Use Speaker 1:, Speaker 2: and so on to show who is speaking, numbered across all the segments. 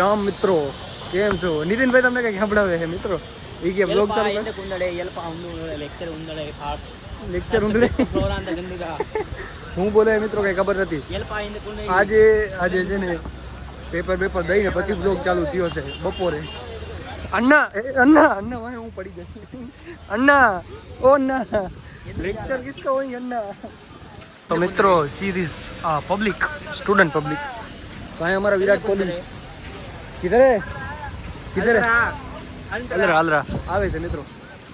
Speaker 1: રામ મિત્રો કેમ છો? નીતિનભાઈ તમને કઈ સંભળાવે છે મિત્રો? એ કે બ્લોગ ચાલુ કરે
Speaker 2: ಕುಂದಡೆ ಎಲ್ಪ ಉಂದಡೆ ಲೆಕ್ಚರ್ ಉಂದಡೆ ಫಾಟ್
Speaker 1: લેક્ચર ઊંધળે
Speaker 2: ಫ್ಲೋರಾಂತ ಗಂದಿಗ
Speaker 1: હું બોલે મિત્રો કઈ ખબર નથી.
Speaker 2: ಎಲ್ಪ ಇಂದ ಕುಂದಡೆ
Speaker 1: આજે છે ને પેપર દઈને પછી બ્લોગ ચાલુ થયો છે બપોરે. અન્ના અન્ના ભાઈ હું પડી ગઈ. અન્ના ઓ અન્ના લેક્ચર કિસકા હોય અન્ના? તો મિત્રો सीरीज पब्लिक स्टूडेंट पब्लिक तो है हमारा विराट कोहली किधर है अल्रा आवे છે મિત્રો.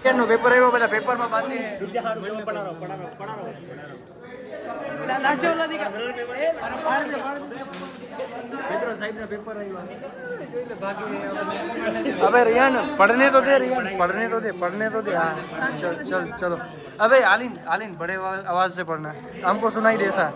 Speaker 1: કેનો પેપર આવ્યો બધા પેપરમાં બાકી લાસ્ટ ઓલા દીકા મિત્રો સાહેબ ના પેપર આવ્યા જોઈ લે ભાગી. अबे रियान पढ़ने तो दे हाँ चलो अबे आलिन बड़े आवाज से पढ़ना है, हमको सुनाई दे ऐसा.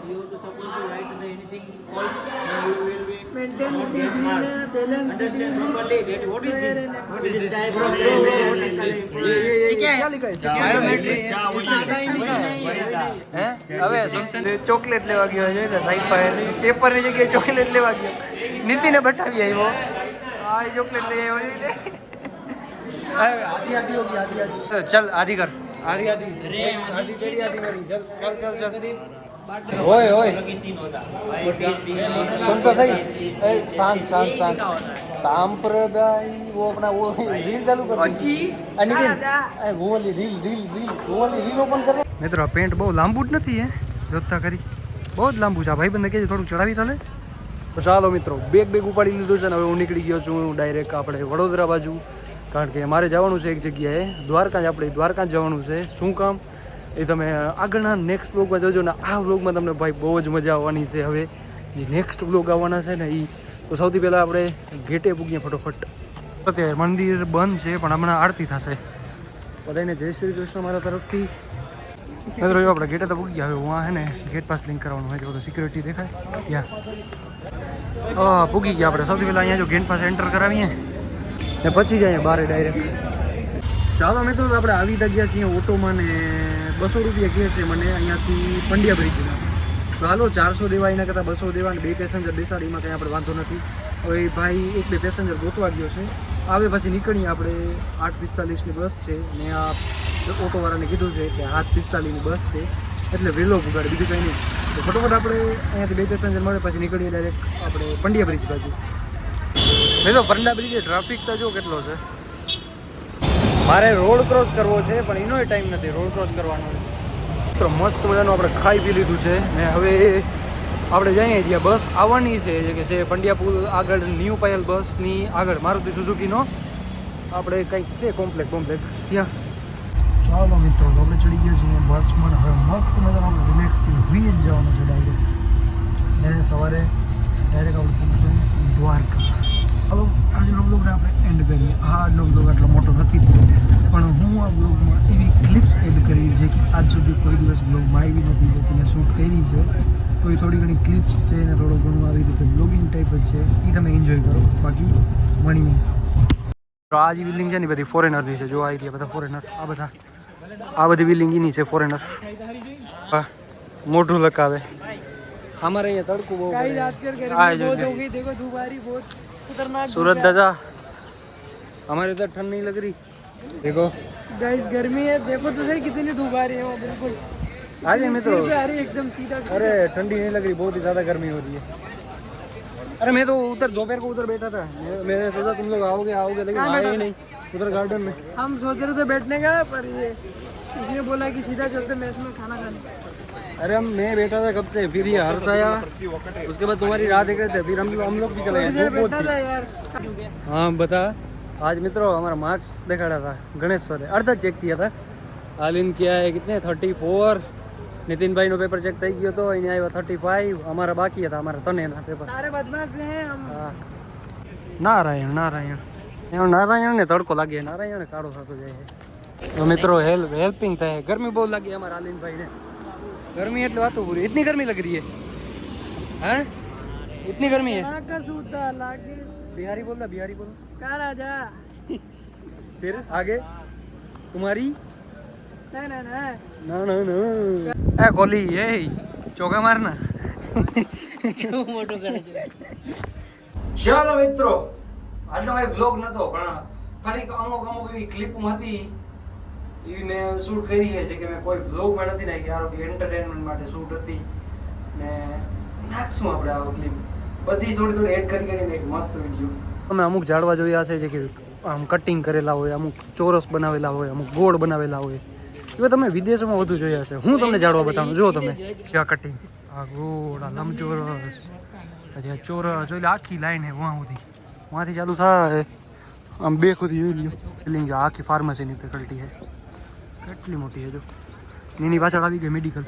Speaker 1: હવે ચોકલેટ લેવા ગયો છે એટલે સાહેબ પાસે પેપર ની જગ્યાએ ચોકલેટ લેવા ગયો. નીતિને બતાવી આવ્યો આ ચોકલેટ લઈ આવ્યો. आधी चल आधी कर आधी ओए सुन तो सही शांत सांप्रदायी वो अपना वो रील चालू कर वो वाली रील ओपन कर. મિત્રો આ પેન્ટ બહુ લાંબુ જ નથી હે જોતા કરી બહુ જ લાંબુ છે. ભાઈ બંને કે થોડુંક ચડાવી ચાલે. તો ચાલો મિત્રો બેગ ઉપાડી લીધું છે ને હવે હું નીકળી ગયો છું ડાયરેક્ટ આપણે વડોદરા બાજુ, કારણ કે મારે જવાનું છે એક જગ્યાએ દ્વારકા જવાનું છે. શું કામ એ તમે આગળના નેક્સ્ટ વ્લોગમાં જોજો ને. આ વ્લોગમાં તમને ભાઈ બહુ જ મજા આવવાની છે. હવે જે નેક્સ્ટ વ્લોગ આવવાના છે ને એ તો સૌથી પહેલાં આપણે ગેટે પૂગીએ ફટોફટ. અત્યારે મંદિર બંધ છે પણ હમણાં આરતી થશે. બધાને જય શ્રી કૃષ્ણ મારા તરફથી. મિત્રો જો આપણે ગેટે તો પૂગી ગયા. હવે હું હે ને ગેટ પાસ લિંક કરવાનું હોય તો સિક્યુરિટી દેખાય ત્યાં પૂગી ગયા આપણે. સૌથી પહેલાં અહીંયા જો ગેટ પાસ એન્ટર કરાવીએ ને પછી જાય બહાર ડાયરેક્ટ. ચાલો મિત્રો આપણે આવી ગયા છીએ ઓટોમાં ને 200 રૂપિયા કહે છે મને અહીંયાથી પંડ્યા બ્રિજના. તો હાલો 400 દેવા એના કરતાં 200 દેવા ને 2 પેસેન્જર બેસાડીમાં કંઈ આપણે વાંધો નથી. હવે ભાઈ 1-2 પેસેન્જર ગોતવા ગયો છે. આવે પછી નીકળીએ આપણે. 8:45ની બસ છે ને આ ઓટોવાળાને કીધું છે કે 8:45ની બસ છે એટલે વહેલો પુગાડે, બીજું કંઈ નહીં. તો ફટોફટ આપણે અહીંયાથી 2 પેસેન્જર મળે પછી નીકળીએ ડાયરેક્ટ આપણે પંડ્યા બ્રિજ બાજુ. મેં તો પંડ્યા બ્રિજે ટ્રાફિક તો જો કેટલો છે. મારે રોડ ક્રોસ કરવો છે પણ એનોય ટાઈમ નથી રોડ ક્રોસ કરવાનો. તો મસ્ત મજાનું આપણે ખાઈ પી લીધું છે ને હવે આપણે જઈએ ત્યાં બસ આવવાની છે કે છે પંડ્યા પુલ આગળ ન્યૂ પાયલ બસની આગળ મારુતિ સુઝુકીનો આપણે કંઈક છે કોમ્પ્લેક્સ ત્યાં. ચાલો મિત્રો આપણે ચડી ગયા છીએ બસમાં. હવે મસ્ત મજાનું આપણે રિલેક્સથી હોઈ જ જવાનું છે ડાયરેક્ટ ને સવારે ડાયરેક્ટ આપણે પહોંચશું દ્વારકા. ચાલો આજનો બ્લોગ આપણે એન્ડ કરીએ. આજનો બ્લોગ આટલો મોટો નથી પણ હું આ બ્લોગમાં એવી ક્લિપ્સ એડ કરી છે કે આજ સુધી કોઈ દિવસ બ્લોગમાં આવી નથી તો મેં શૂટ કરી છે. તો એ થોડી ઘણી ક્લિપ્સ છે ને થોડું ઘણું આવી રીતે બ્લોગિંગ ટાઈપ જ છે. એ તમે એન્જોય કરો. બાકી મળીએ. આ જે બિલ્ડિંગ છે ને બધી ફોરેનરની છે. જો આવી ગયા બધા ફોરેનર. આ બધી બિલ્ડિંગ એની છે ફોરેનર. હા મોઢું લગાવે. हमारे यहाँ तड़को बहुत सूरत दादा हमारे इधर ठंड नहीं लग रही. देखो
Speaker 3: गाइस गर्मी है, देखो तो सही कितनी धूप आ रही है. वो बिल्कुल
Speaker 1: आज में तो
Speaker 3: एकदम सीधा.
Speaker 1: अरे ठंडी नहीं लग रही, बहुत ही ज़्यादा गर्मी हो रही है. अरे मैं तो उधर दोपहर को उधर बैठा था. मैंने सोचा तुम लोग आओगे लेकिन आए ही नहीं उधर गार्डन में.
Speaker 3: हम सोच रहे थे बैठने का पर ये इसने बोला कि सीधा चलते मेस में खाना खाने.
Speaker 1: अरे मैं बैठा था कब से, फिर ये हर्ष आया, उसके बाद तुम्हारी राह देख रहे थे, फिर हम लोग भी चले गए. हाँ बता. आज मित्रों हमारा मार्क्स दिखाड़ा था गणेश सर अर्धा चेक किया था. आलिन किया है कितने 34. नितिन भाई नो पेपर चेक થઈ ગયો તો એને આવ્યા 35. અમારા બાકી હતા અમારા તનેના પેપર.
Speaker 3: सारे बदमाश हैं हम.
Speaker 1: નારાયણ ને તડકો લાગે. નારાયણ કાળો થતો જાય છે. તો મિત્રો હેલ્પિંગ થાય. ગરમી બહુ લાગી અમારા આલિન ભાઈ ને. गर्मी એટલે વાતો પૂરી. इतनी गर्मी लग रही है हैं? इतनी गर्मी है. बिहारी बोल
Speaker 3: कहाँ राजा.
Speaker 1: फिर आगे तुम्हारी
Speaker 3: ना
Speaker 1: ए कोहली ए चौका मारना.
Speaker 2: કેવું મોટું કરે છે.
Speaker 1: ચાલો મિત્રો આટલો કઈ બ્લોગ નતો પણ ખાલી અમુક એવી ક્લિપ હતી એવી મેં શૂટ કરી છે કે મેં કોઈ બ્લોગમાં નથી નાખી યાર કે એન્ટરટેનમેન્ટ માટે શૂટ હતી ને નાખશું આપણે આ ક્લિપ બધી થોડી એડ કરીને એક મસ્ત વિડીયો. અમે અમુક ઝાડવા જોયા છે જે કે આમ કટિંગ કરેલા હોય, અમુક ચોરસ બનાવેલા હોય, અમુક ગોળ બનાવેલા હોય. એવા તમે વિદેશોમાં વધુ જોયા છે. હું તમને ઝાડવા બતાવું, જો તમે ક્યાં કટિંગ, આ ગોળ, આ લંબચોરસ, પછી આ ચોરસ જોઈ લે, આખી લાઈન હે વહાં સુધી, વहाँથી ચાલુ થાય આમ બે સુધી જોઈ લ્યો. બિલ્ડિંગ આખી ફાર્મસીની ફેકલ્ટી છે, કેટલી મોટી છે જો. એની પાછળ આવી ગઈ મેડિકલ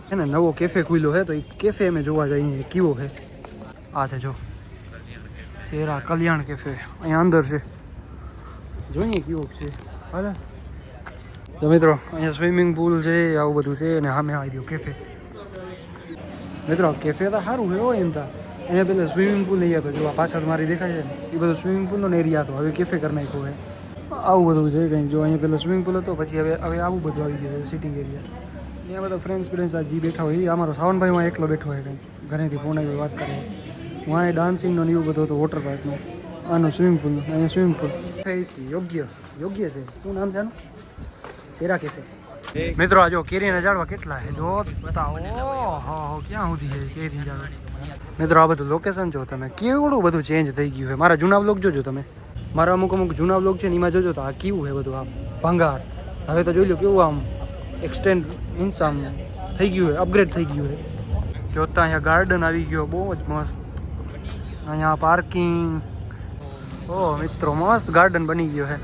Speaker 1: છે ને. નવો કેફે ખુલ્યો છે તો એ કેફે અમે જોવા જઈએ કેવો છે. આ છે જો શેરા કલ્યાણ કેફે, અહીંયા અંદર છે, જોઈએ કેવો છે. હાલે તો મિત્રો અહીંયા સ્વિમિંગ પુલ છે, આવું બધું છે અને સામે આવી ગયો કેફે. મિત્રો કેફે તો સારું છે હોય એમ તા. અહીંયા પેલા સ્વિમિંગ પુલ નહીં હતો જો આ પાછળ મારી દેખાય છે ને એ બધું સ્વિમિંગ પુલનો એરિયા હતો, હવે કેફે કરી નાખ્યો છે. આવું બધું છે કંઈ જો અહીંયા પેલા સ્વિમિંગ પુલ હતો, પછી હવે આવું બધું આવી ગયું છે સિટિંગ એરિયા. અહીંયા બધા ફ્રેન્ડ્સ આ જી બેઠા હોય, એ અમારો સાવનભાઈ માં એકલો બેઠો હોય કંઈ ઘરેથી ફોન આવી વાત કરે. હું એ ડાન્સિંગનો ને એવું બધું હતો, વોટર પાર્કનો. આનું સ્વિમિંગ પુલ, અહીંયા સ્વિમિંગ પુલ યોગ્ય છે. શું નામ છે આનું? શેરા કેફે. મિત્રો આ જો કેરીના ઝાડવા કેટલા છે જો બતાવો. ઓહો ક્યાં સુધી છે કેરી ઝાડવા. મિત્રો આ બધું લોકેશન જો તમે, કેવડું બધું ચેન્જ થઈ ગયું છે. મારા જૂના બ્લોગ જોજો તમે, મારા અમુક જૂના બ્લોગ છે ને એમાં જોજો તો આ કેવું છે બધું આમ ભંગાર. હવે તો જોઈ લો કેવું આમ એક્સટેન્ડ મીન્સ આમ થઈ ગયું છે, અપગ્રેડ થઈ ગયું છે. જોતા અહીંયા ગાર્ડન આવી ગયો, બહુ જ મસ્ત. અહીંયા પાર્કિંગ, ઓહ મિત્રો મસ્ત ગાર્ડન બની ગયો છે.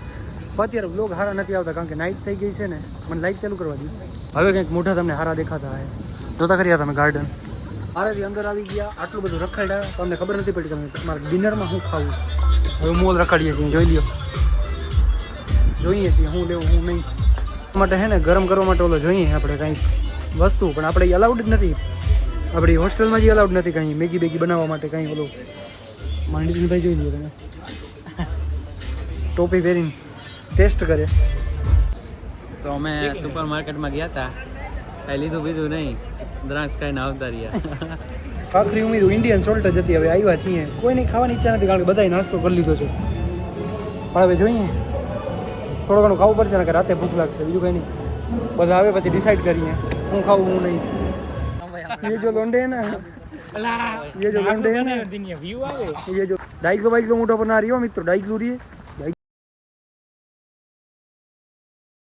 Speaker 1: અત્યારે બ્લોગ સારા નથી આવતા કારણ કે નાઇટ થઈ ગઈ છે ને, મને લાઇટ ચાલુ કરવા દીધી. હવે કંઈક મોઢા તમને સારા દેખાતા હોય. જોતા કરી તમે ગાર્ડન. મારેથી અંદર આવી ગયા, આટલું બધું રખડ્યા, તમને ખબર નથી પડી તમે મારા ડિનરમાં શું ખાવું. હવે મોલ રખડીએ છીએ, જોઈ લ્યો, જોઈએ છીએ હું લેવું હું નહીં. માટે હે ને ગરમ કરવા માટે ઓલો જોઈએ આપણે કંઈક વસ્તુ, પણ આપણે અલાઉડ જ નથી. આપણી હોસ્ટેલમાં જ અલાઉડ નથી કંઈ મેગી બેગી બનાવવા માટે કંઈ. ઓલો માંડીની ભાઈ જોઈ લ્યો તમે, ટોપી પહેરીને ટેસ્ટ કરે.
Speaker 2: તો અમે સુપર માર્કેટમાં ગયા હતા, કાંઈ લીધું બીધું નહીં, દ્રાક્ષ ખાઈને આવતા રહ્યા.
Speaker 1: આખરી ઉમેદ ઇન્ડિયન સોલ્ટ જ હતી. હવે આવ્યા છીએ, કોઈની ખાવાની ઈચ્છા નથી કારણ કે બધાએ નાસ્તો કરી લીધો છે. પણ હવે જોઈએ થોડું ઘણું ખાવું પડશે ને કે રાતે ભૂખ લાગશે, બીજું કંઈ નહીં. બધા આવે પછી ડિસાઈડ કરીએ હું ખાવું હું નહીં. ये जो लोंडे है ना, ये जो लोंडे है ना, ये जो डाइग्लो वाइग्लो मोटो बना रही हो मित्रों, डाइग्लो रही है